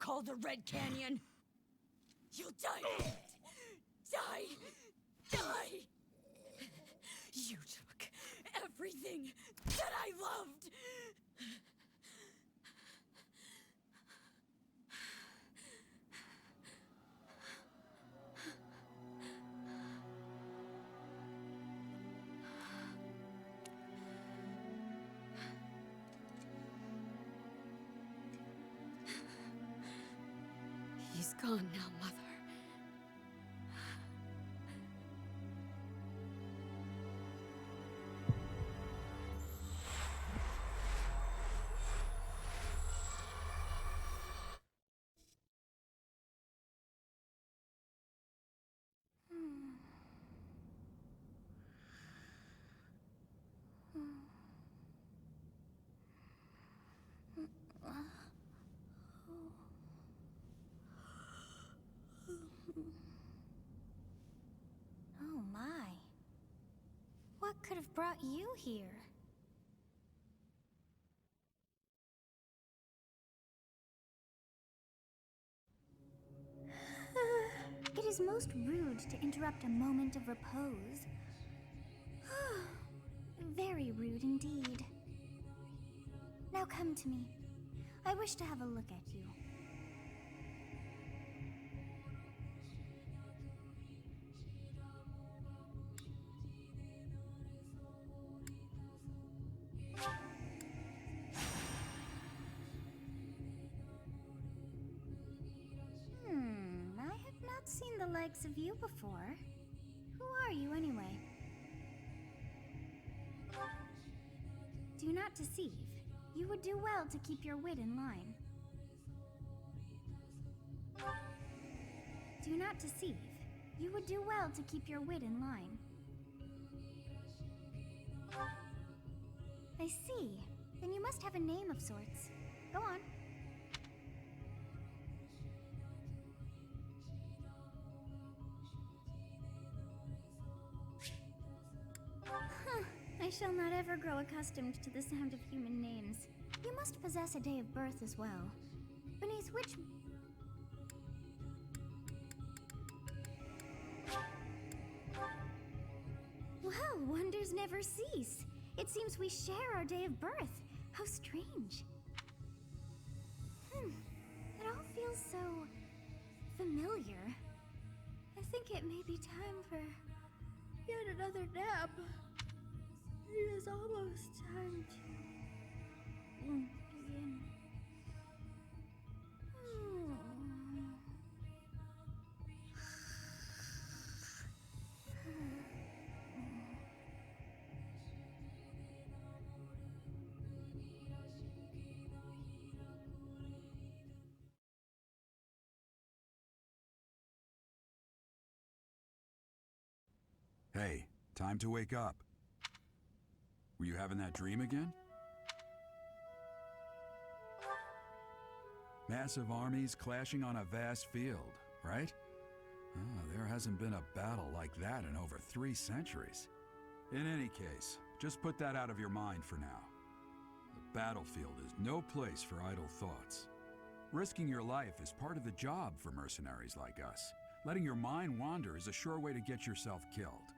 call the Red Canyon. You'll die in it. Die! Die! You took everything that I loved! He's gone now, Mother. Oh my. What could have brought you here? It is most rude to interrupt a moment of repose. Very rude indeed. Now come to me. I wish to have a look at you. I have not seen the likes of you before. Who are you anyway? Do not deceive. You would do well to keep your wit in line. Do not deceive. You would do well to keep your wit in line. I see. Then you must have a name of sorts. Go on. I shall not ever grow accustomed to the sound of human names. You must possess a day of birth as well, beneath which... Well, wonders never cease. It seems we share our day of birth. How strange. It all feels so... familiar. I think it may be time for yet another nap. It is almost time to begin. Hey, time to wake up. Were you having that dream again? Massive armies clashing on a vast field, right? There hasn't been a battle like that in over 3 centuries. In any case, just put that out of your mind for now. The battlefield is no place for idle thoughts. Risking your life is part of the job for mercenaries like us. Letting your mind wander is a sure way to get yourself killed.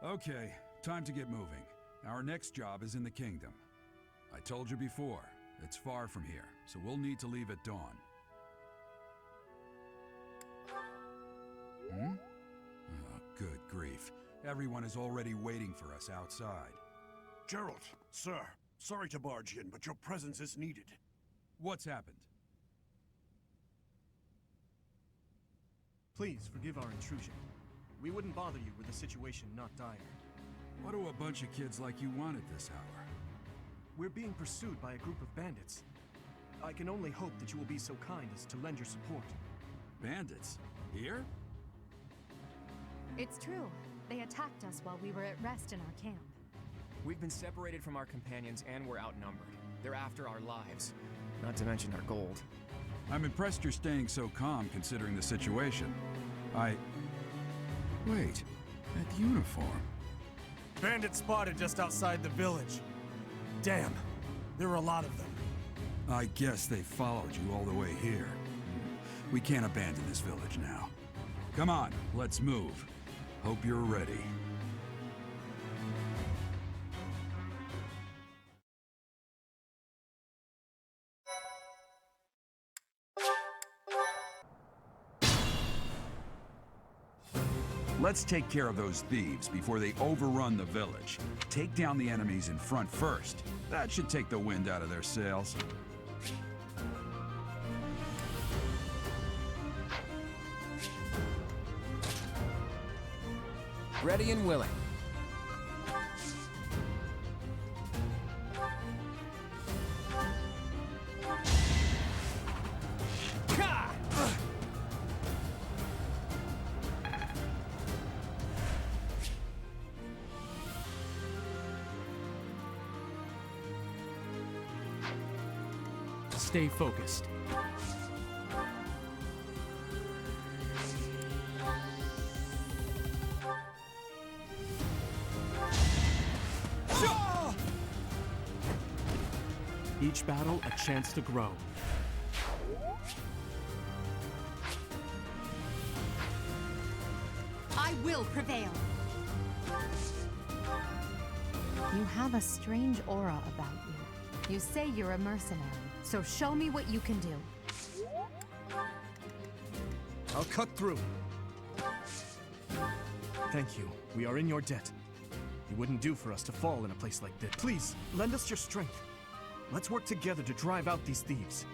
Okay, time to get moving. Our next job is in the kingdom. I told you before, it's far from here, so we'll need to leave at dawn. Oh, good grief. Everyone is already waiting for us outside. Gerald, sir, sorry to barge in, but your presence is needed. What's happened? Please forgive our intrusion. We wouldn't bother you were the situation not dire. What do a bunch of kids like you want at this hour? We're being pursued by a group of bandits. I can only hope that you will be so kind as to lend your support. Bandits? Here? It's true. They attacked us while we were at rest in our camp. We've been separated from our companions and we're outnumbered. They're after our lives, not to mention our gold. I'm impressed you're staying so calm considering the situation. Wait, that uniform. Bandits spotted just outside the village. Damn, there were a lot of them. I guess they followed you all the way here. We can't abandon this village now. Come on, let's move. Hope you're ready. Let's take care of those thieves before they overrun the village. Take down the enemies in front first. That should take the wind out of their sails. Ready and willing. Stay focused. Each battle, a chance to grow. I will prevail. You have a strange aura about you. You say you're a mercenary, so show me what you can do. I'll cut through. Thank you. We are in your debt. It wouldn't do for us to fall in a place like this. Please, lend us your strength. Let's work together to drive out these thieves.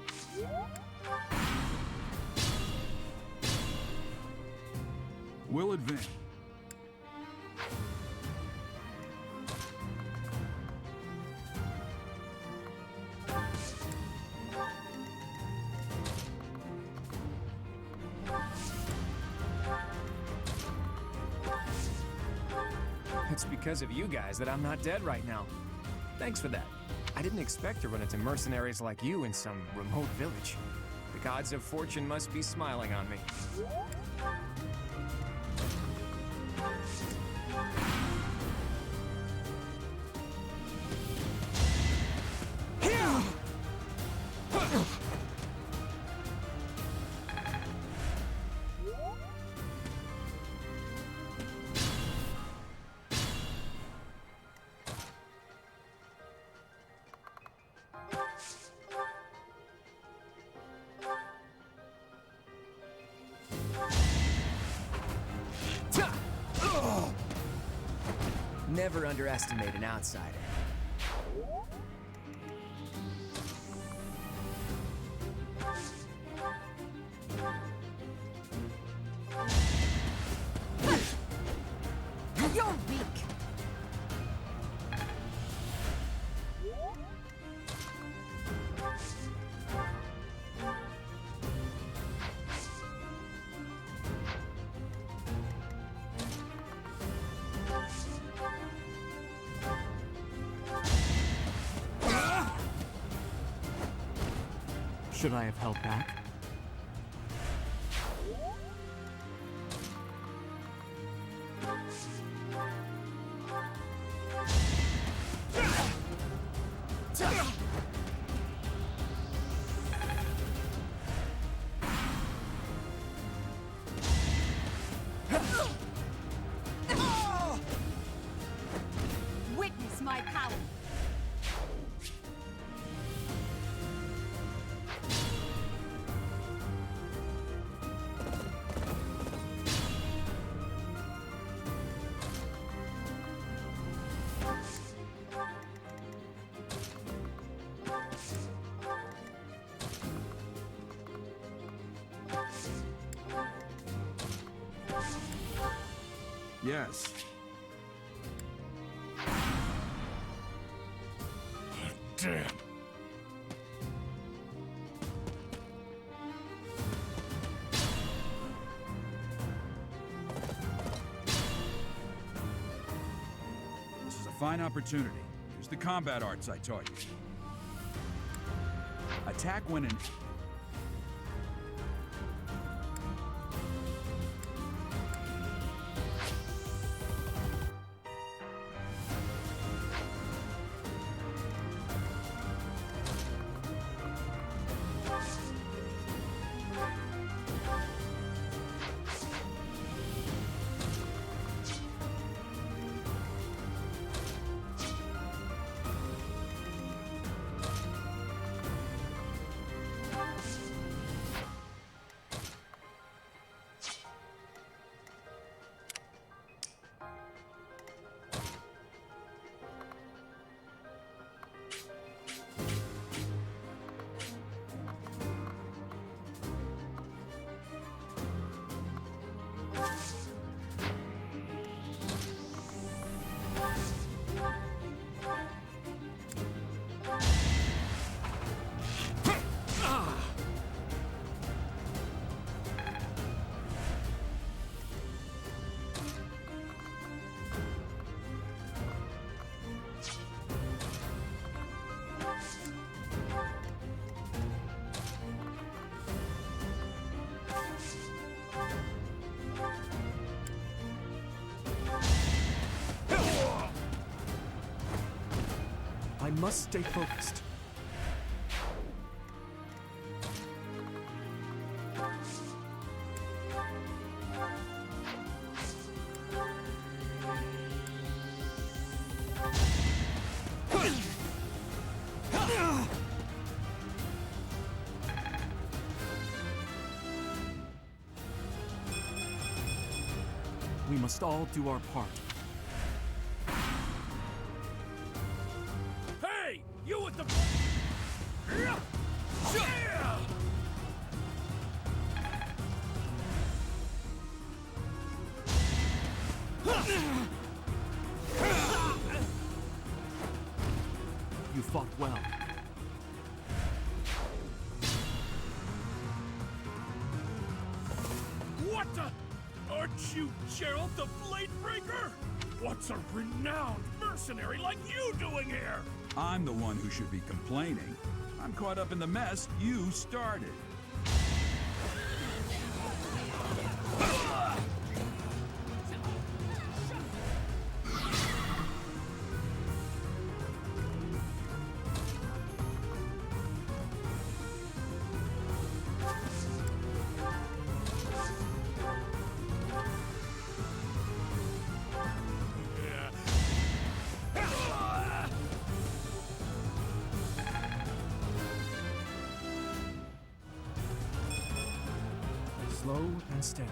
We'll advance. It's because of you guys that I'm not dead right now. Thanks for that. I didn't expect to run into mercenaries like you in some remote village. The gods of fortune must be smiling on me. Never underestimate an outsider. You're weak. Should I have held back? Witness my power. Yes. Damn. This is a fine opportunity. Use the combat arts I taught you. Attack when in... must stay focused. We must all do our part. Hey! You with the... You fought well. What the... Aren't you Gerald the Bladebreaker? What's a renowned mercenary like you doing here? I'm the one who should be complaining. I'm caught up in the mess you started. Slow and steady.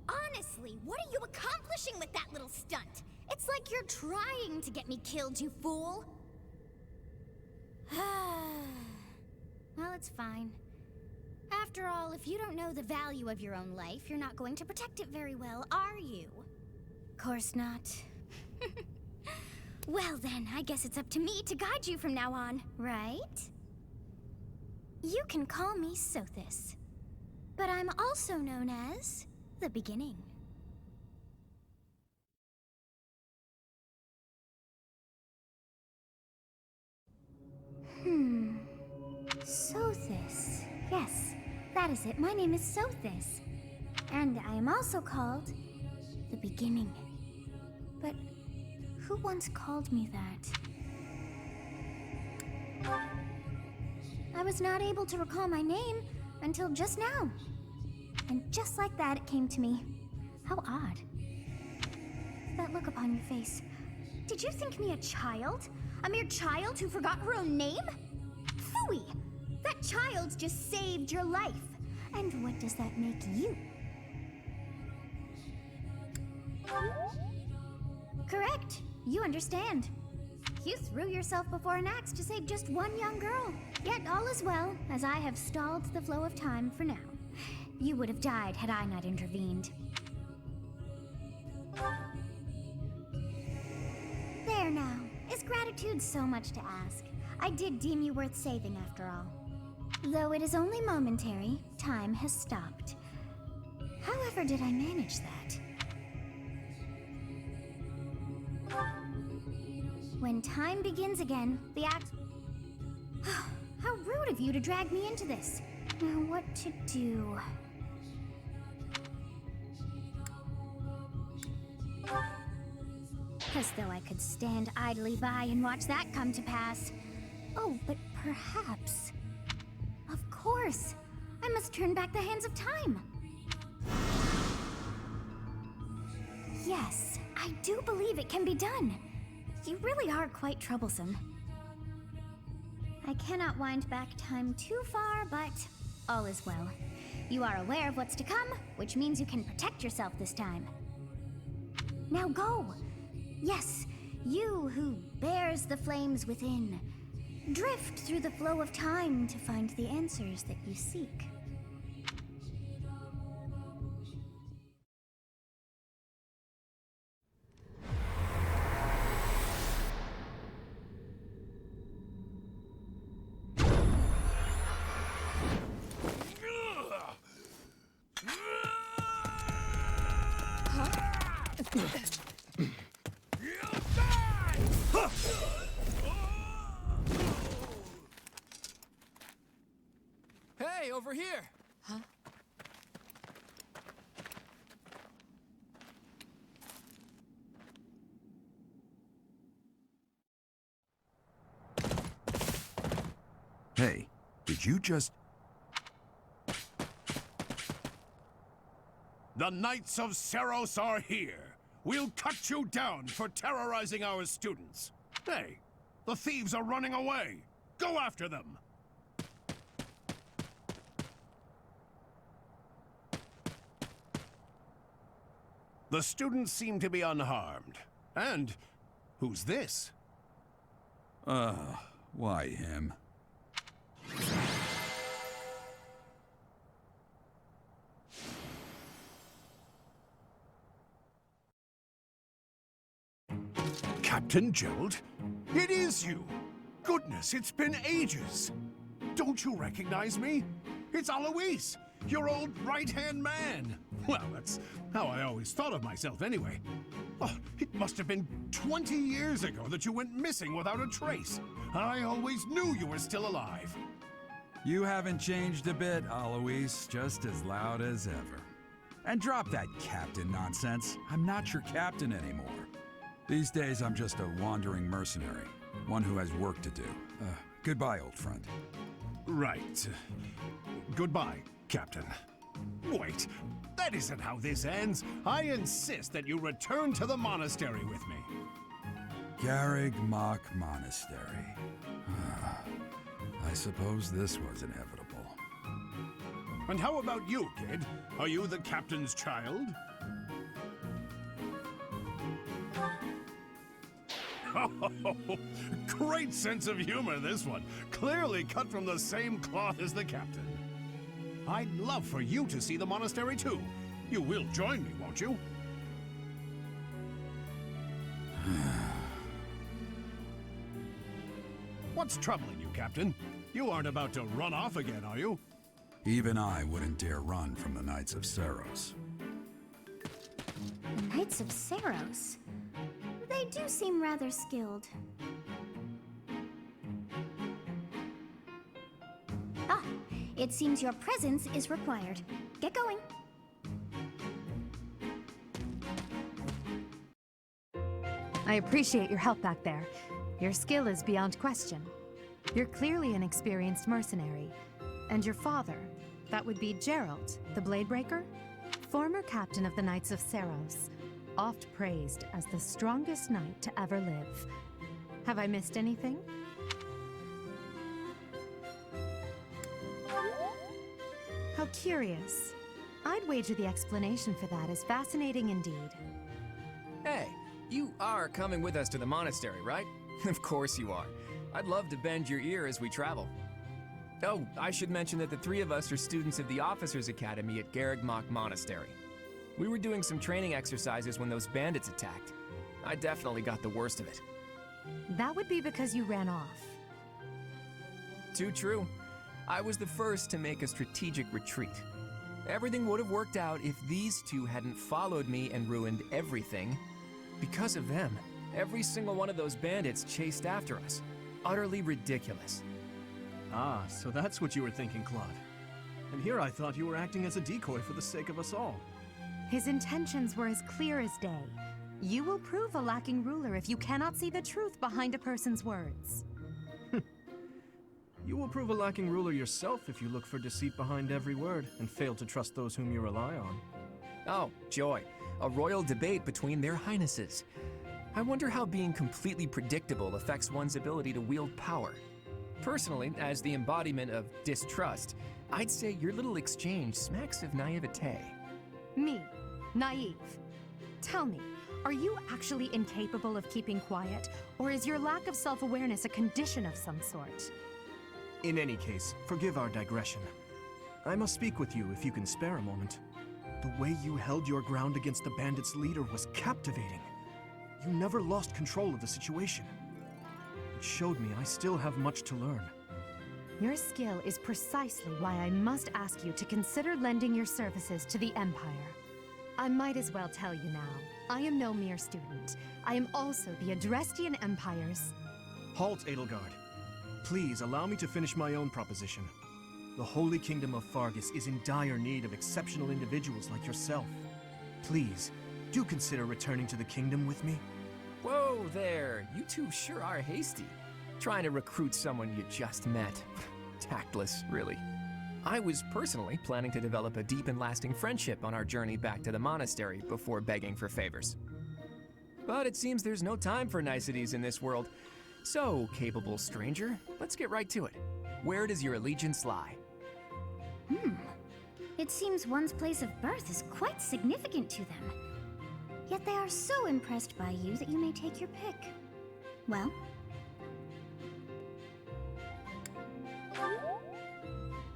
Honestly, what are you accomplishing with that little stunt? It's like you're trying to get me killed, you fool. Well, it's fine. After all, if you don't know the value of your own life, you're not going to protect it very well, are you? Course not. Well then, I guess it's up to me to guide you from now on, right? You can call me Sothis, but I'm also known as the Beginning. Sothis. Yes, that is it. My name is Sothis. And I am also called the Beginning. But who once called me that? I was not able to recall my name until just now. And just like that, it came to me. How odd. That look upon your face. Did you think me a child? A mere child who forgot her own name? Phooey! That child just saved your life. And what does that make you? Correct. You understand. You threw yourself before an axe to save just one young girl. Yet all is well, as I have stalled the flow of time for now. You would have died had I not intervened. There now. Is gratitude so much to ask? I did deem you worth saving after all. Though it is only momentary, time has stopped. However did I manage that? When time begins again, the act... How rude of you to drag me into this. Now what to do? As though I could stand idly by and watch that come to pass. Oh, but perhaps... Of course! I must turn back the hands of time! Yes, I do believe it can be done. You really are quite troublesome. I cannot wind back time too far, but all is well. You are aware of what's to come, which means you can protect yourself this time. Now go! Yes, you who bears the flames within. Drift through the flow of time to find the answers that you seek. Hey, over here! Huh? Hey, did you just... The Knights of Seros are here. We'll cut you down for terrorizing our students. Hey, the thieves are running away. Go after them. The students seem to be unharmed. And who's this? Why him? Captain Gerald? It is you! Goodness, it's been ages! Don't you recognize me? It's Alois, your old right-hand man! Well, that's how I always thought of myself anyway. Oh, it must have been 20 years ago that you went missing without a trace. I always knew you were still alive. You haven't changed a bit, Alois, just as loud as ever. And drop that captain nonsense. I'm not your captain anymore. These days, I'm just a wandering mercenary. One who has work to do. Goodbye, old friend. Right. Goodbye, Captain. Wait, that isn't how this ends. I insist that you return to the monastery with me. Garreg Mach Monastery. I suppose this was inevitable. And how about you, kid? Are you the captain's child? Great sense of humor, this one. Clearly cut from the same cloth as the captain. I'd love for you to see the monastery too. You will join me, won't you? What's troubling you, Captain? You aren't about to run off again, are you? Even I wouldn't dare run from the Knights of Seros. The Knights of Seros? They do seem rather skilled. Ah, it seems your presence is required. Get going. I appreciate your help back there. Your skill is beyond question. You're clearly an experienced mercenary. And your father, that would be Gerald, the Bladebreaker? Former captain of the Knights of Seros, oft praised as the strongest knight to ever live. Have I missed anything? How curious. I'd wager the explanation for that is fascinating indeed. Hey, you are coming with us to the monastery, right? Of course you are. I'd love to bend your ear as we travel. Oh, I should mention that the three of us are students of the Officers' Academy at Garreg Mach Monastery. We were doing some training exercises when those bandits attacked. I definitely got the worst of it. That would be because you ran off. Too true. I was the first to make a strategic retreat. Everything would have worked out if these two hadn't followed me and ruined everything. Because of them, every single one of those bandits chased after us. Utterly ridiculous. Ah, so that's what you were thinking, Claude. And here I thought you were acting as a decoy for the sake of us all. His intentions were as clear as day. You will prove a lacking ruler if you cannot see the truth behind a person's words. You will prove a lacking ruler yourself if you look for deceit behind every word and fail to trust those whom you rely on. Oh, joy. A royal debate between their highnesses. I wonder how being completely predictable affects one's ability to wield power. Personally, as the embodiment of distrust, I'd say your little exchange smacks of naivete. Me? Naive? Tell me, are you actually incapable of keeping quiet, or is your lack of self-awareness a condition of some sort? In any case, forgive our digression. I must speak with you if you can spare a moment. The way you held your ground against the bandits' leader was captivating. You never lost control of the situation. It showed me I still have much to learn. Your skill is precisely why I must ask you to consider lending your services to the Empire. I might as well tell you now. I am no mere student. I am also the Adrestian Empire's... Halt, Edelgard. Please allow me to finish my own proposition. The Holy Kingdom of Fargus is in dire need of exceptional individuals like yourself. Please, do consider returning to the kingdom with me. Whoa there, you two sure are hasty. Trying to recruit someone you just met. Tactless, really. I was personally planning to develop a deep and lasting friendship on our journey back to the monastery before begging for favors. But it seems there's no time for niceties in this world. So, capable stranger, let's get right to it. Where does your allegiance lie? It seems one's place of birth is quite significant to them. Yet they are so impressed by you that you may take your pick. Well?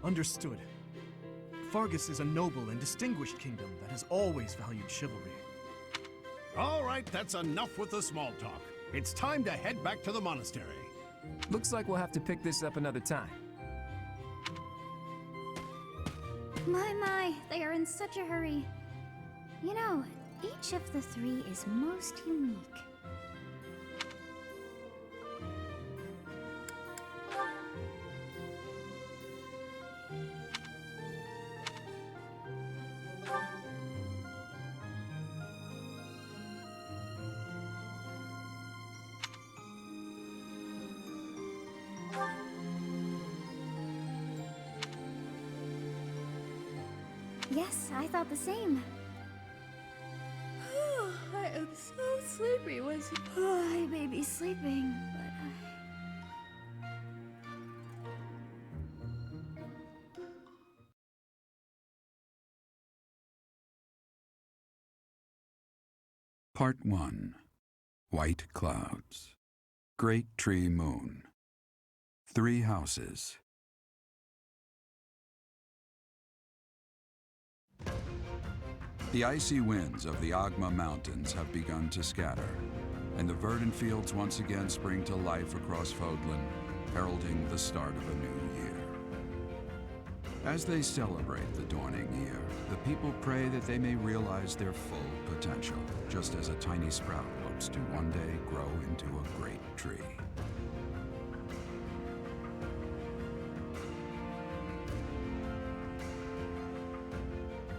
Understood. Fargus is a noble and distinguished kingdom that has always valued chivalry. All right, that's enough with the small talk. It's time to head back to the monastery. Looks like we'll have to pick this up another time. My, they are in such a hurry. You know, each of the three is most unique. Yes, I thought the same. I am so sleepy. I may be sleeping, but Part 1. White Clouds. Great Tree Moon. 3 houses. The icy winds of the Agma Mountains have begun to scatter, and the verdant fields once again spring to life across Fodlan, heralding the start of a new year. As they celebrate the dawning year, the people pray that they may realize their full potential, just as a tiny sprout hopes to one day grow into a great tree.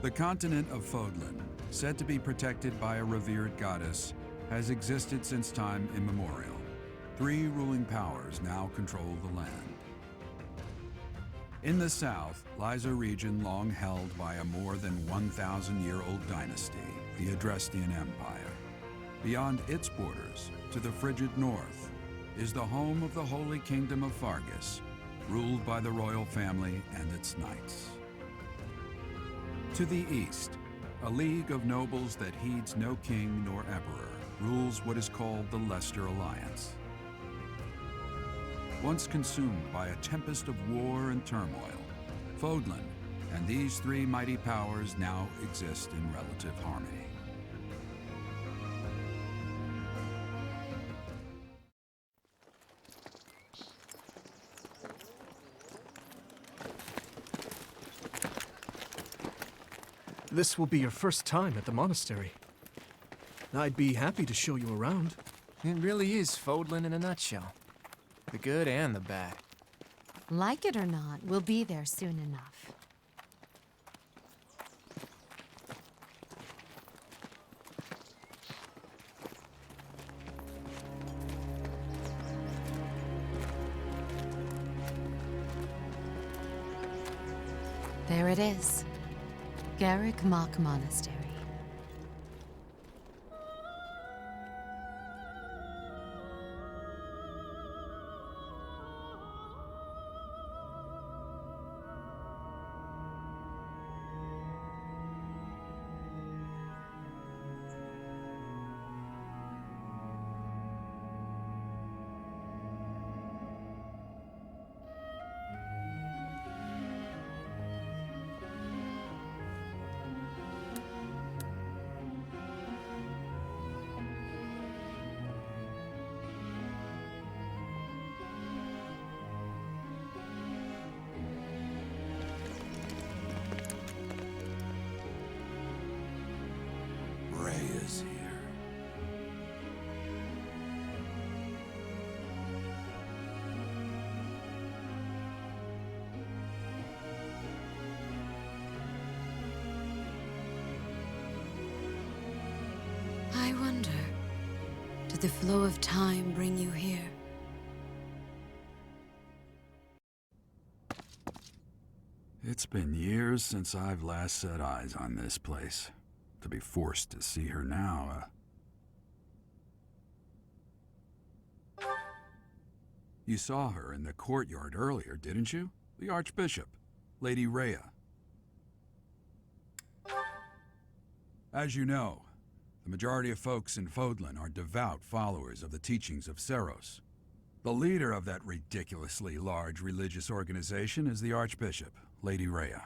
The continent of Fodlan, said to be protected by a revered goddess, has existed since time immemorial. 3 ruling powers now control the land. In the south lies a region long held by a more than 1,000-year-old dynasty, the Adrestian Empire. Beyond its borders, to the frigid north, is the home of the Holy Kingdom of Fargus, ruled by the royal family and its knights. To the east, a league of nobles that heeds no king nor emperor rules what is called the Leicester Alliance. Once consumed by a tempest of war and turmoil, Fodlan and these 3 mighty powers now exist in relative harmony. This will be your first time at the monastery. I'd be happy to show you around. It really is Fodlan in a nutshell. The good and the bad. Like it or not, we'll be there soon enough. There it is. Garrick Mock Monastery. Ray is here. Did the flow of time bring you here? It's been years since I've last set eyes on this place. To be forced to see her now, You saw her in the courtyard earlier, didn't you? The Archbishop, Lady Rhea. As you know, the majority of folks in Fodlan are devout followers of the teachings of Seiros. The leader of that ridiculously large religious organization is the Archbishop, Lady Rhea.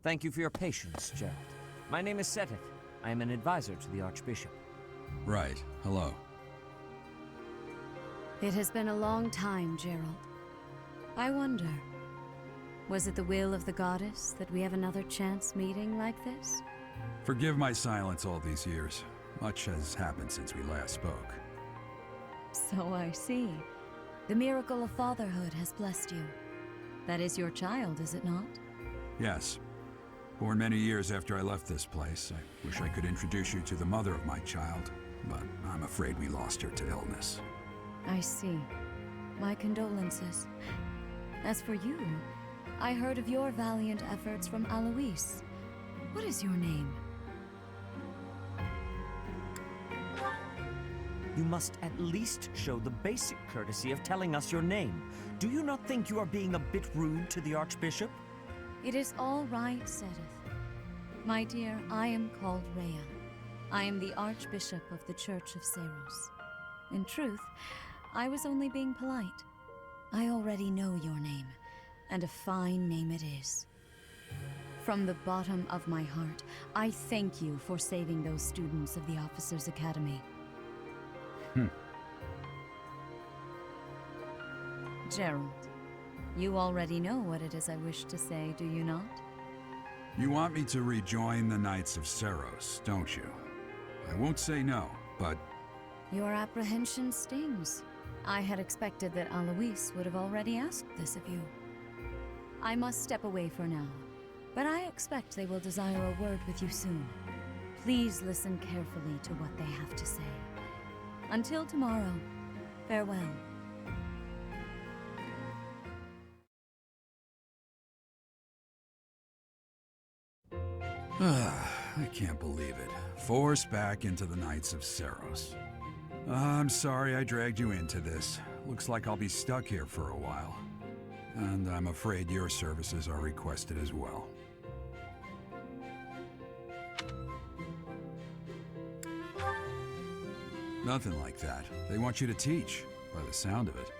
Thank you for your patience, Gerald. My name is Seteth. I am an advisor to the Archbishop. Right. Hello. It has been a long time, Gerald. I wonder, was it the will of the goddess that we have another chance meeting like this? Forgive my silence all these years. Much has happened since we last spoke. So I see. The miracle of fatherhood has blessed you. That is your child, is it not? Yes. Born many years after I left this place. I wish I could introduce you to the mother of my child, but I'm afraid we lost her to illness. I see. My condolences. As for you, I heard of your valiant efforts from Alois. What is your name? You must at least show the basic courtesy of telling us your name. Do you not think you are being a bit rude to the Archbishop? It is all right, Seteth. My dear, I am called Rhea. I am the Archbishop of the Church of Seiros. In truth, I was only being polite. I already know your name, and a fine name it is. From the bottom of my heart, I thank you for saving those students of the Officers' Academy. Gerald, you already know what it is I wish to say, do you not? You want me to rejoin the Knights of Seiros, don't you? I won't say no, but... Your apprehension stings. I had expected that Alois would have already asked this of you. I must step away for now, but I expect they will desire a word with you soon. Please listen carefully to what they have to say. Until tomorrow, farewell. I can't believe it. Forced back into the Knights of Seiros. I'm sorry I dragged you into this. Looks like I'll be stuck here for a while. And I'm afraid your services are requested as well. Nothing like that. They want you to teach, by the sound of it.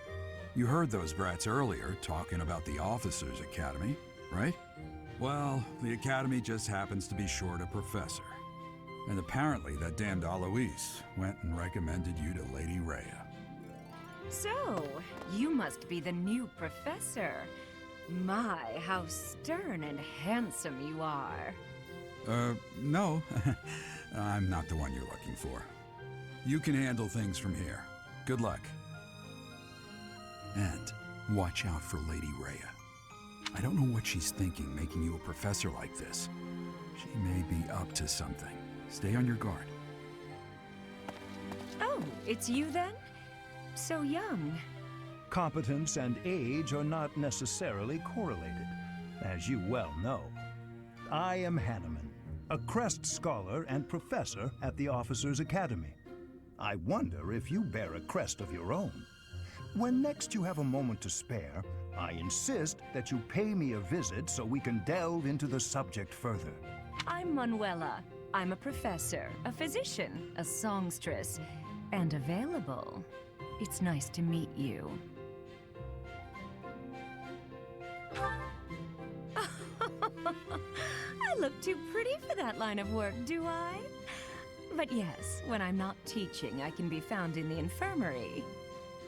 You heard those brats earlier talking about the Officers' Academy, right? Well, the Academy just happens to be short a professor. And apparently that damned Alois went and recommended you to Lady Rhea. So, you must be the new professor. My, how stern and handsome you are. No. I'm not the one you're looking for. You can handle things from here. Good luck. And watch out for Lady Rhea. I don't know what she's thinking making you a professor like this. She may be up to something. Stay on your guard. Oh, it's you then? So young. Competence and age are not necessarily correlated, as you well know. I am Hanneman, a Crest Scholar and Professor at the Officers' Academy. I wonder if you bear a crest of your own. When next you have a moment to spare, I insist that you pay me a visit so we can delve into the subject further. I'm Manuela. I'm a professor, a physician, a songstress, and available. It's nice to meet you. I look too pretty for that line of work, do I? But yes, when I'm not teaching, I can be found in the infirmary.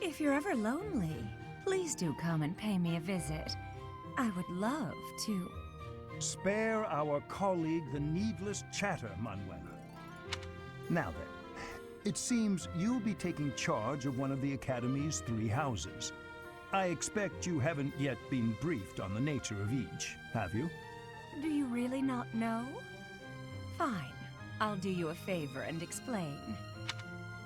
If you're ever lonely, please do come and pay me a visit. I would love to. Spare our colleague the needless chatter, Manuela. Now then, it seems you'll be taking charge of one of the Academy's 3 houses. I expect you haven't yet been briefed on the nature of each, have you? Do you really not know? Fine. I'll do you a favor and explain.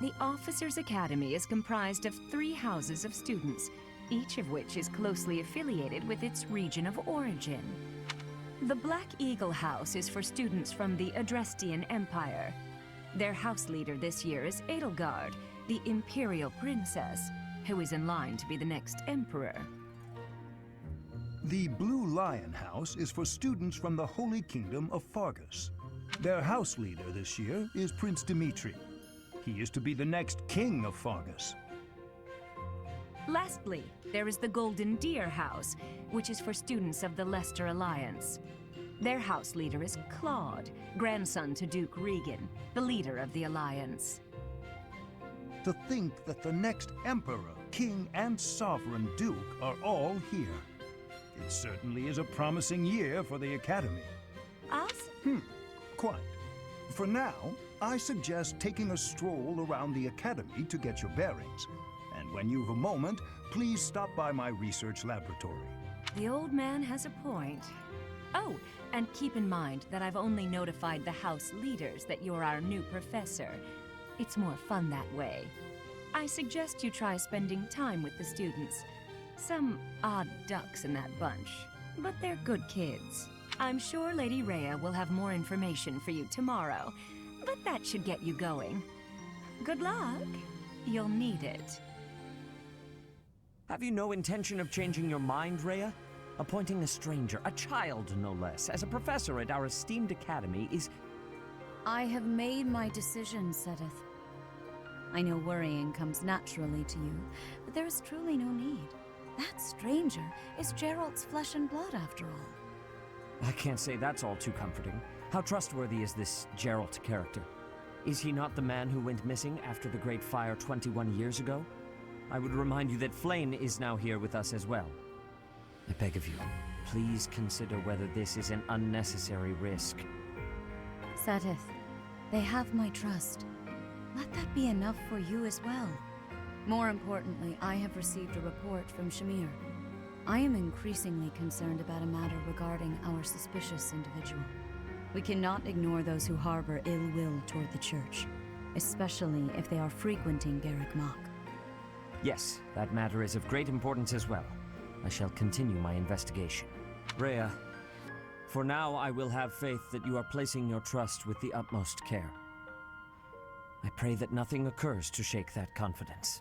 The Officers' Academy is comprised of 3 houses of students, each of which is closely affiliated with its region of origin. The Black Eagle House is for students from the Adrestian Empire. Their house leader this year is Edelgard, the Imperial Princess, who is in line to be the next Emperor. The Blue Lion House is for students from the Holy Kingdom of Fargus. Their house leader this year is Prince Dimitri. He is to be the next king of Fargus. Lastly, there is the Golden Deer House, which is for students of the Leicester Alliance. Their house leader is Claude, grandson to Duke Regan, the leader of the Alliance. To think that the next Emperor, King, and Sovereign Duke are all here. It certainly is a promising year for the Academy. Us? Quite. For now, I suggest taking a stroll around the Academy to get your bearings. And when you've a moment, please stop by my research laboratory. The old man has a point. Oh, and keep in mind that I've only notified the house leaders that you're our new professor. It's more fun that way. I suggest you try spending time with the students. Some odd ducks in that bunch, but they're good kids. I'm sure Lady Rhea will have more information for you tomorrow, but that should get you going. Good luck. You'll need it. Have you no intention of changing your mind, Rhea? Appointing a stranger, a child no less, as a professor at our esteemed academy is... I have made my decision, Sedith. I know worrying comes naturally to you, but there is truly no need. That stranger is Gerald's flesh and blood, after all. I can't say that's all too comforting. How trustworthy is this Gerald character? Is he not the man who went missing after the Great Fire 21 years ago? I would remind you that Flayn is now here with us as well. I beg of you, please consider whether this is an unnecessary risk. Sedith, they have my trust. Let that be enough for you as well. More importantly, I have received a report from Shamir. I am increasingly concerned about a matter regarding our suspicious individual. We cannot ignore those who harbor ill will toward the Church, especially if they are frequenting Garrick Mach. Yes, that matter is of great importance as well. I shall continue my investigation. Rhea, for now I will have faith that you are placing your trust with the utmost care. I pray that nothing occurs to shake that confidence.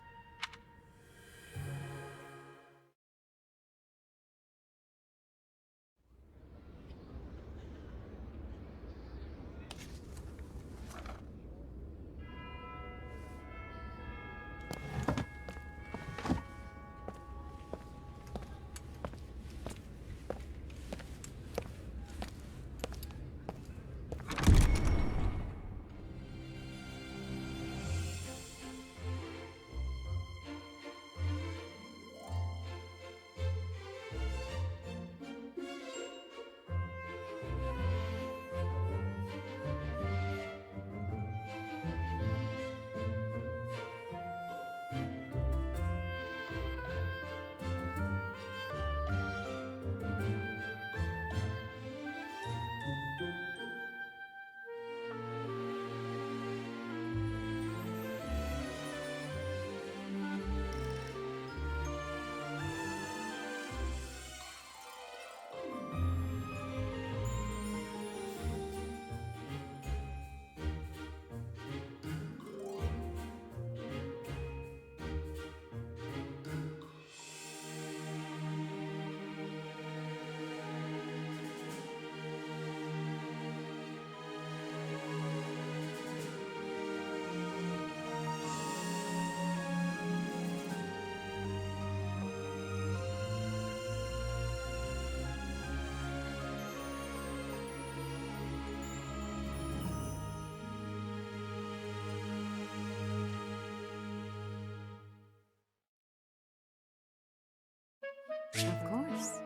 Of course.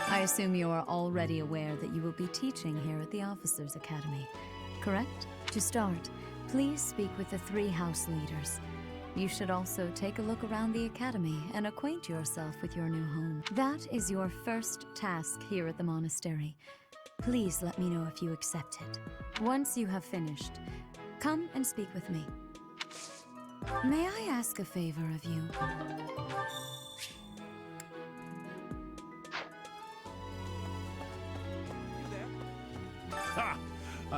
I assume you are already aware that you will be teaching here at the Officers' Academy, correct? To start, please speak with the 3 house leaders. You should also take a look around the academy and acquaint yourself with your new home. That is your first task here at the monastery. Please let me know if you accept it. Once you have finished, come and speak with me. May I ask a favor of you? Ha!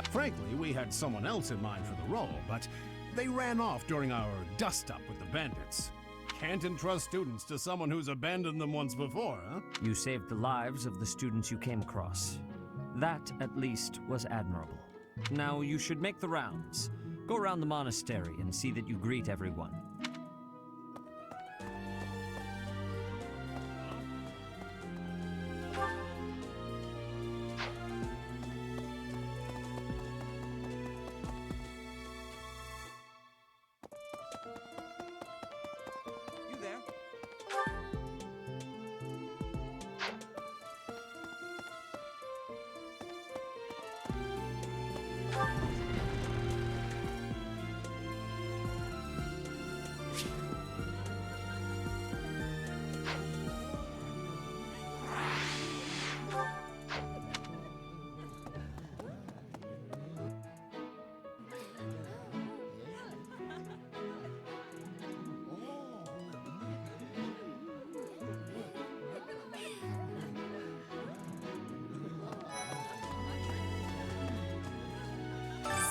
Frankly, we had someone else in mind for the role, but they ran off during our dust-up with the bandits. Can't entrust students to someone who's abandoned them once before, huh? You saved the lives of the students you came across. That, at least, was admirable. Now you should make the rounds. Go around the monastery and see that you greet everyone. You there?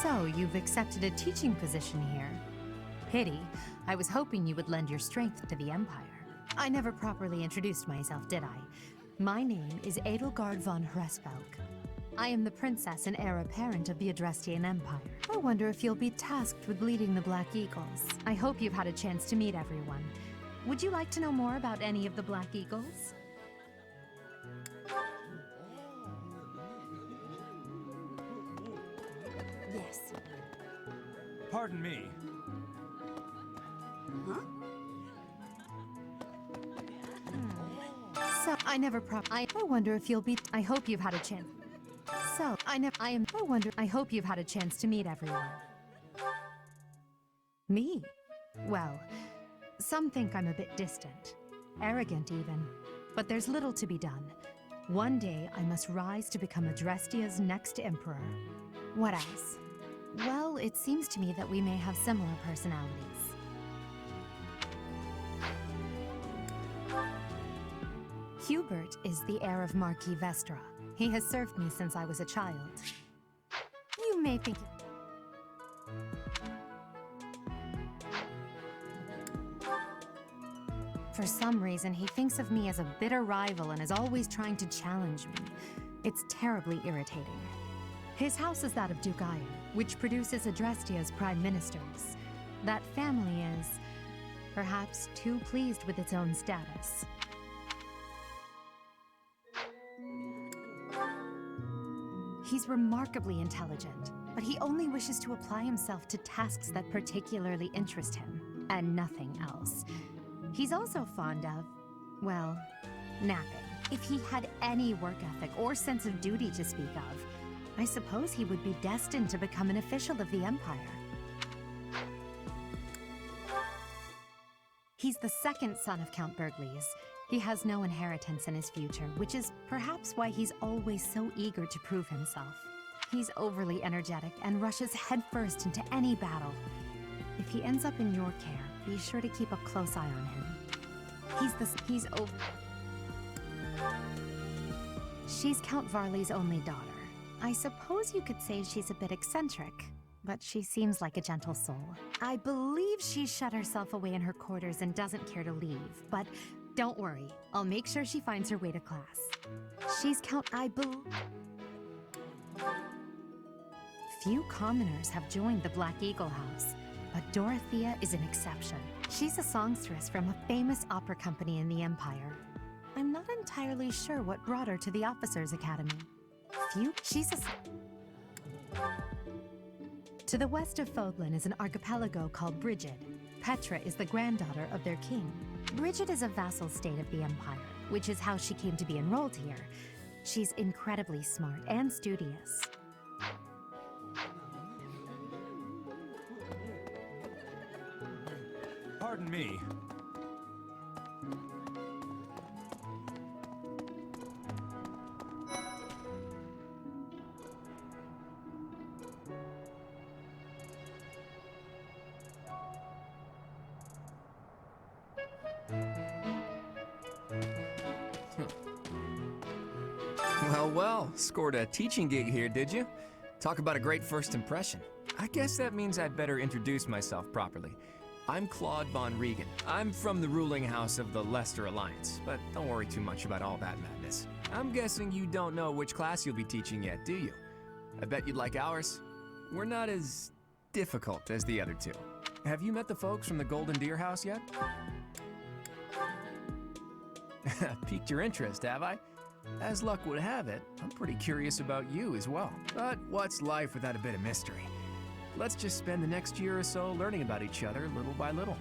So, you've accepted a teaching position here. Pity. I was hoping you would lend your strength to the Empire. I never properly introduced myself, did I? My name is Edelgard von Hresvelg. I am the princess and heir apparent of the Adrestian Empire. I wonder if you'll be tasked with leading the Black Eagles. I hope you've had a chance to meet everyone. Would you like to know more about any of the Black Eagles? Yes. Pardon me. So, I wonder if you'll be. I hope you've had a chance. So, I hope you've had a chance to meet everyone. Me? Well, some think I'm a bit distant. Arrogant, even. But there's little to be done. One day, I must rise to become Adrestia's next emperor. What else? Well, it seems to me that we may have similar personalities. Hubert is the heir of Marquis Vestra. He has served me since I was a child. You may think... For some reason, he thinks of me as a bitter rival and is always trying to challenge me. It's terribly irritating. His house is that of Duke Iron, which produces Adrestia's prime ministers. That family is, perhaps, too pleased with its own status. He's remarkably intelligent, but he only wishes to apply himself to tasks that particularly interest him, and nothing else. He's also fond of, well, napping. If he had any work ethic or sense of duty to speak of, I suppose he would be destined to become an official of the Empire. He's the second son of Count Bergliez. He has no inheritance in his future, which is perhaps why he's always so eager to prove himself. He's overly energetic and rushes headfirst into any battle. If he ends up in your care, be sure to keep a close eye on him. She's Count Varley's only daughter. I suppose you could say she's a bit eccentric, but she seems like a gentle soul. I believe she's shut herself away in her quarters and doesn't care to leave, but don't worry, I'll make sure she finds her way to class. She's Few commoners have joined the Black Eagle House, but Dorothea is an exception. She's a songstress from a famous opera company in the Empire. I'm not entirely sure what brought her to the Officers' Academy. To the west of Foglin is an archipelago called Brigid. Petra is the granddaughter of their king. Brigid is a vassal state of the Empire, which is how she came to be enrolled here. She's incredibly smart and studious. Pardon me. Well, scored a teaching gig here, did you? Talk about a great first impression. I guess that means I'd better introduce myself properly. I'm Claude von Regan. I'm from the ruling house of the Leicester Alliance, but don't worry too much about all that madness. I'm guessing you don't know which class you'll be teaching yet, do you? I bet you'd like ours. We're not as difficult as the other two. Have you met the folks from the Golden Deer House yet? Piqued your interest, have I? As luck would have it, I'm pretty curious about you as well. But what's life without a bit of mystery? Let's just spend the next year or so learning about each other little by little.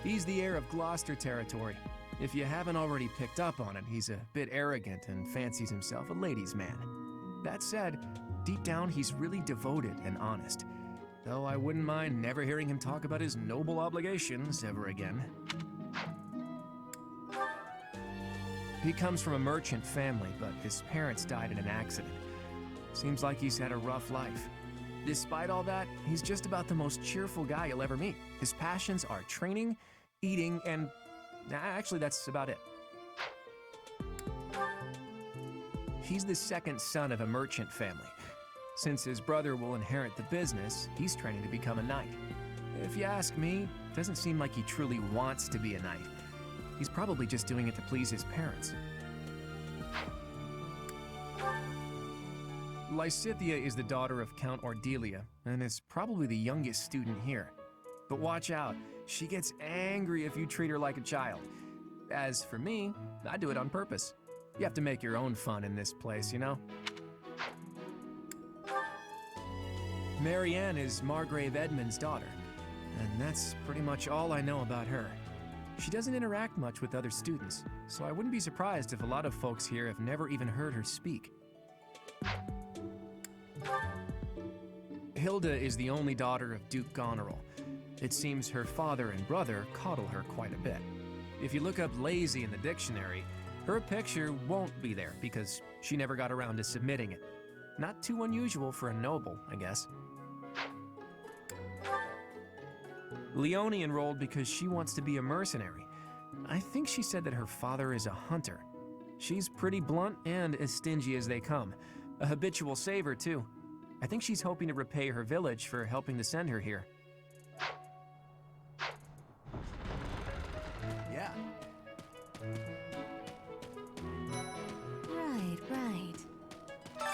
He's the heir of Gloucester territory. If you haven't already picked up on it, he's a bit arrogant and fancies himself a ladies' man. That said, deep down he's really devoted and honest. Though I wouldn't mind never hearing him talk about his noble obligations ever again. He comes from a merchant family, but his parents died in an accident. Seems like he's had a rough life. Despite all that, he's just about the most cheerful guy you'll ever meet. His passions are training, eating, and actually that's about it. He's the second son of a merchant family. Since his brother will inherit the business, he's training to become a knight. If you ask me, it doesn't seem like he truly wants to be a knight. He's probably just doing it to please his parents. Lysithea is the daughter of Count Ordelia, and is probably the youngest student here. But watch out, she gets angry if you treat her like a child. As for me, I do it on purpose. You have to make your own fun in this place, you know? Marianne is Margrave Edmund's daughter, and that's pretty much all I know about her. She doesn't interact much with other students, so I wouldn't be surprised if a lot of folks here have never even heard her speak. Hilda is the only daughter of Duke Goneril. It seems her father and brother coddle her quite a bit. If you look up lazy in the dictionary, her picture won't be there because she never got around to submitting it. Not too unusual for a noble, I guess. Leonie enrolled because she wants to be a mercenary. I think she said that her father is a hunter. She's pretty blunt and as stingy as they come. A habitual saver, too. I think she's hoping to repay her village for helping to send her here. Yeah. Right.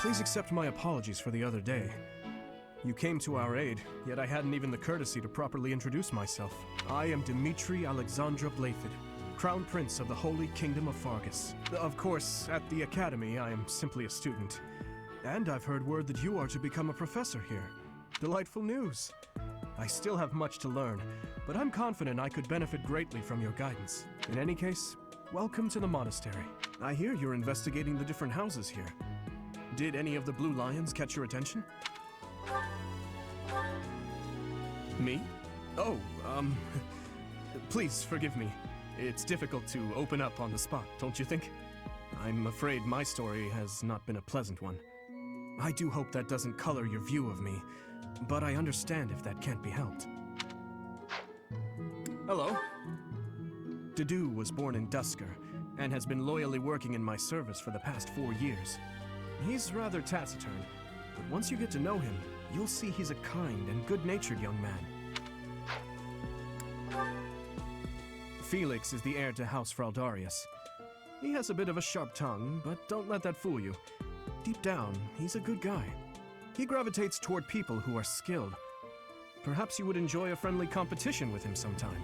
Please accept my apologies for the other day. You came to our aid, yet I hadn't even the courtesy to properly introduce myself. I am Dimitri Alexandra Blathid, Crown Prince of the Holy Kingdom of Fargus. Of course, at the Academy, I am simply a student. And I've heard word that you are to become a professor here. Delightful news. I still have much to learn, but I'm confident I could benefit greatly from your guidance. In any case, welcome to the monastery. I hear you're investigating the different houses here. Did any of the Blue Lions catch your attention? Me? Oh, please forgive me. It's difficult to open up on the spot, don't you think? I'm afraid my story has not been a pleasant one. I do hope that doesn't color your view of me, but I understand if that can't be helped. Hello. Dedu was born in Dusker, and has been loyally working in my service for the past 4 years. He's rather taciturn, but once you get to know him, you'll see he's a kind and good-natured young man. Felix is the heir to House Fraldarius. He has a bit of a sharp tongue, but don't let that fool you. Deep down, he's a good guy. He gravitates toward people who are skilled. Perhaps you would enjoy a friendly competition with him sometime.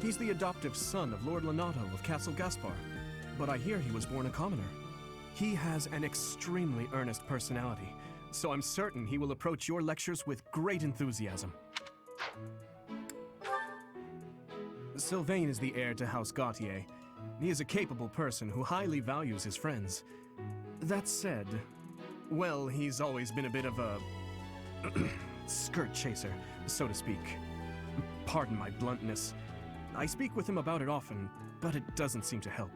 He's the adoptive son of Lord Lenato of Castle Gaspar, but I hear he was born a commoner. He has an extremely earnest personality, so I'm certain he will approach your lectures with great enthusiasm. Sylvain is the heir to House Gautier. He is a capable person who highly values his friends. That said, Well, he's always been a bit of a skirt chaser, so to speak. Pardon my bluntness. I speak with him about it often, but it doesn't seem to help.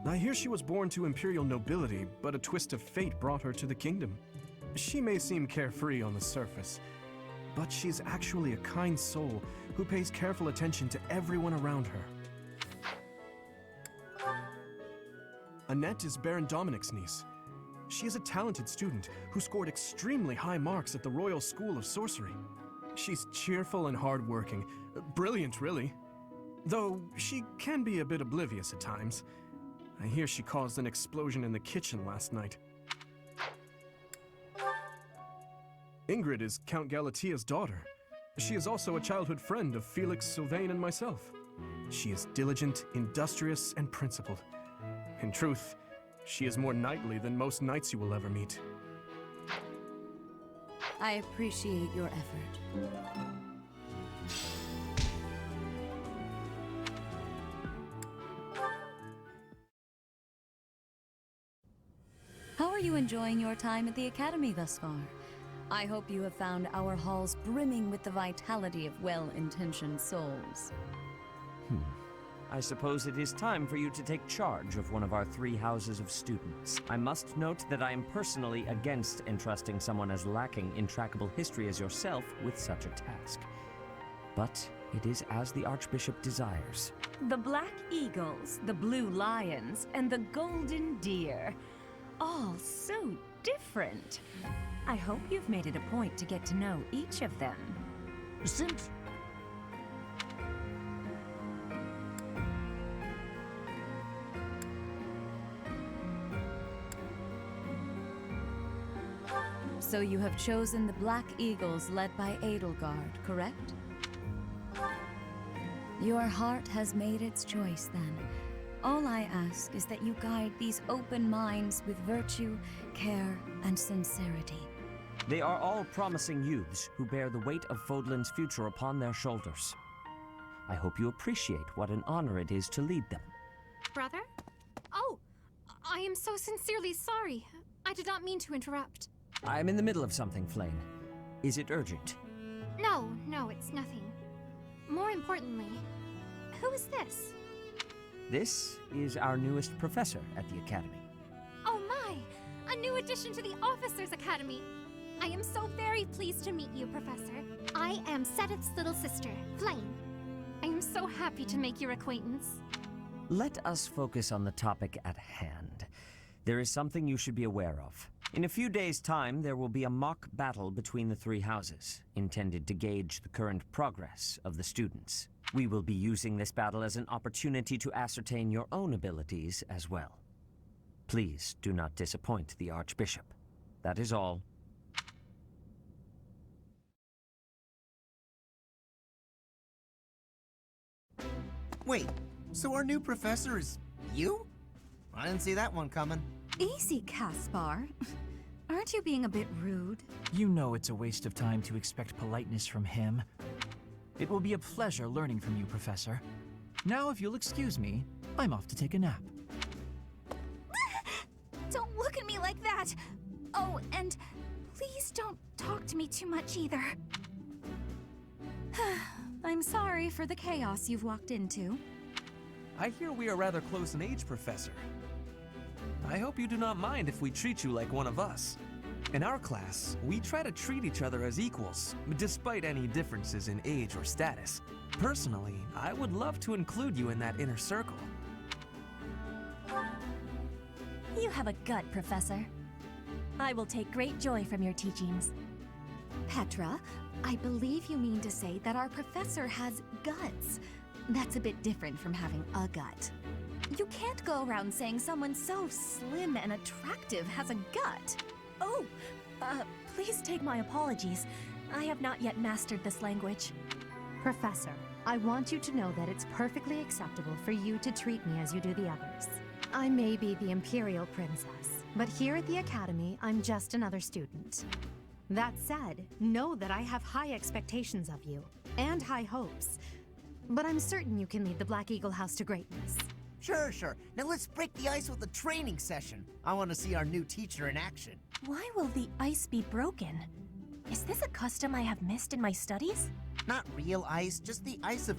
I hear she was born to imperial nobility, but a twist of fate brought her to the kingdom. She may seem carefree on the surface, but she's actually a kind soul who pays careful attention to everyone around her. Annette is Baron Dominic's niece. She is a talented student who scored extremely high marks at the Royal School of Sorcery. She's cheerful and hardworking. Brilliant, really. Though she can be a bit oblivious at times. I hear she caused an explosion in the kitchen last night. Ingrid is Count Galatia's daughter. She is also a childhood friend of Felix, Sylvain, and myself. She is diligent, industrious, and principled. In truth, she is more knightly than most knights you will ever meet. I appreciate your effort. How are you enjoying your time at the Academy thus far? I hope you have found our halls brimming with the vitality of well-intentioned souls. I suppose it is time for you to take charge of one of our 3 houses of students. I must note that I am personally against entrusting someone as lacking in trackable history as yourself with such a task. But it is as the Archbishop desires. The Black Eagles, the Blue Lions, and the Golden Deer. All so different. I hope you've made it a point to get to know each of them. Since So you have chosen the Black Eagles led by Edelgard, correct? Your heart has made its choice then. All I ask is that you guide these open minds with virtue, care, and sincerity. They are all promising youths who bear the weight of Fodlan's future upon their shoulders. I hope you appreciate what an honor it is to lead them. Brother? Oh, I am so sincerely sorry. I did not mean to interrupt. I'm in the middle of something, Flayn. Is it urgent? No, it's nothing. More importantly, who is this? This is our newest professor at the Academy. Oh my! A new addition to the Officers' Academy! I am so very pleased to meet you, Professor. I am Sedith's little sister, Flayn. I am so happy to make your acquaintance. Let us focus on the topic at hand. There is something you should be aware of. In a few days' time, there will be a mock battle between the 3 houses, intended to gauge the current progress of the students. We will be using this battle as an opportunity to ascertain your own abilities as well. Please do not disappoint the Archbishop. That is all. Wait, so our new professor is you? I didn't see that one coming. Easy, Caspar. Aren't you being a bit rude? You know it's a waste of time to expect politeness from him. It will be a pleasure learning from you, Professor. Now, if you'll excuse me, I'm off to take a nap. Don't look at me like that! Oh, and please don't talk to me too much either. I'm sorry for the chaos you've walked into. I hear we are rather close in age, Professor. I hope you do not mind if we treat you like one of us. In our class, we try to treat each other as equals, despite any differences in age or status. Personally, I would love to include you in that inner circle. You have a gut, Professor. I will take great joy from your teachings. Petra, I believe you mean to say that our professor has guts. That's a bit different from having a gut. You can't go around saying someone so slim and attractive has a gut. Oh, please take my apologies. I have not yet mastered this language. Professor, I want you to know that it's perfectly acceptable for you to treat me as you do the others. I may be the Imperial Princess, but here at the Academy, I'm just another student. That said, know that I have high expectations of you, and high hopes. But I'm certain you can lead the Black Eagle House to greatness. Sure. Now let's break the ice with a training session. I want to see our new teacher in action. Why will the ice be broken? Is this a custom I have missed in my studies? Not real ice, just the ice of,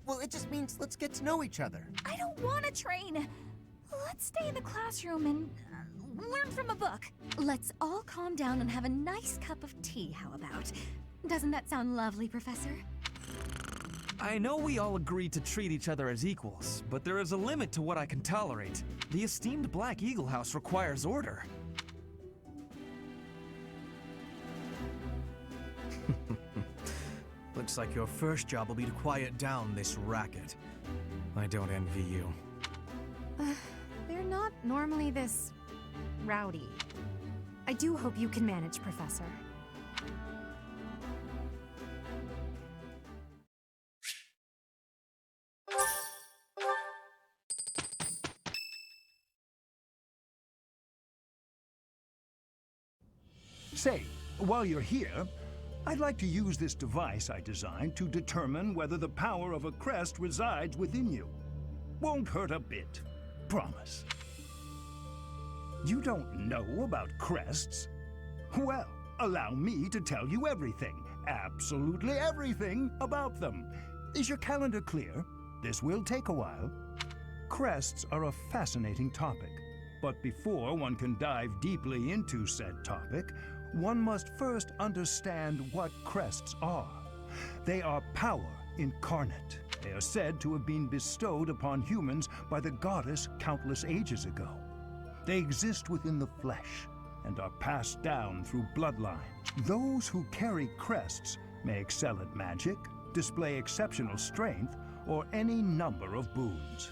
well, it just means let's get to know each other. I don't want to train. Let's stay in the classroom and learn from a book. Let's all calm down and have a nice cup of tea, how about? Doesn't that sound lovely, Professor? I know we all agreed to treat each other as equals, but there is a limit to what I can tolerate. The esteemed Black Eagle House requires order. Looks like your first job will be to quiet down this racket. I don't envy you. They're not normally this rowdy. I do hope you can manage, Professor. Say, while you're here, I'd like to use this device I designed to determine whether the power of a crest resides within you. Won't hurt a bit. Promise. You don't know about crests? Well, allow me to tell you everything, absolutely everything about them. Is your calendar clear? This will take a while. Crests are a fascinating topic, but before one can dive deeply into said topic, one must first understand what crests are. They are power incarnate. They are said to have been bestowed upon humans by the goddess countless ages ago. They exist within the flesh and are passed down through bloodlines. Those who carry crests may excel at magic, display exceptional strength, or any number of boons.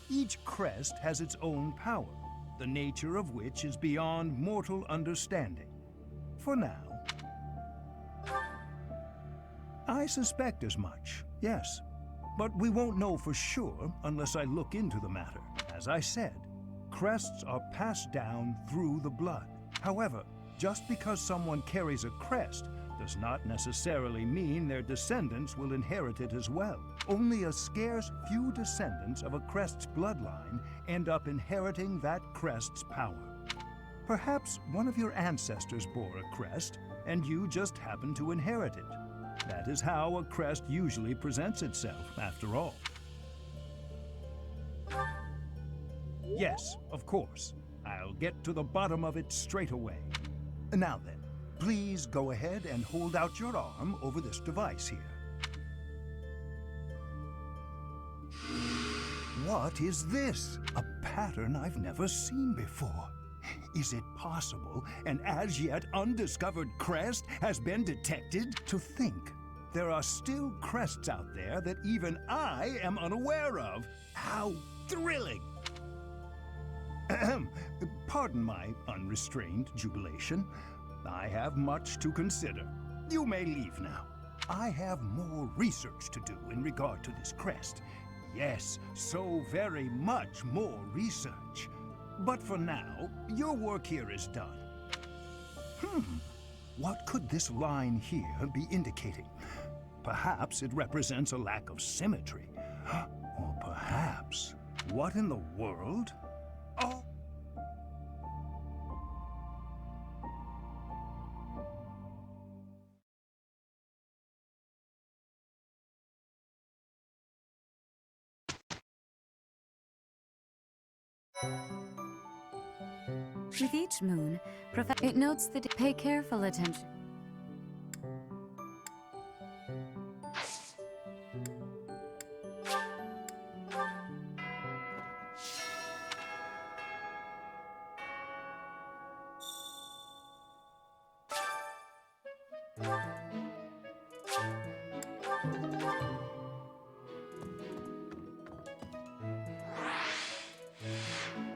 Each crest has its own power, the nature of which is beyond mortal understanding. For now. I suspect as much, yes. But we won't know for sure unless I look into the matter. As I said, crests are passed down through the blood. However, just because someone carries a crest does not necessarily mean their descendants will inherit it as well. Only a scarce few descendants of a crest's bloodline end up inheriting that crest's power. Perhaps one of your ancestors bore a crest, and you just happen to inherit it. That is how a crest usually presents itself, after all. Yes, of course. I'll get to the bottom of it straight away. Now then, please go ahead and hold out your arm over this device here. What is this? A pattern I've never seen before. Is it possible an as yet undiscovered crest has been detected? To think, there are still crests out there that even I am unaware of. How thrilling! Pardon my unrestrained jubilation. I have much to consider. You may leave now. I have more research to do in regard to this crest. Yes, so very much more research. But for now, your work here is done. What could this line here be indicating? Perhaps it represents a lack of symmetry. Or perhaps, what in the world? Oh! With each moon, it notes the pay careful attention.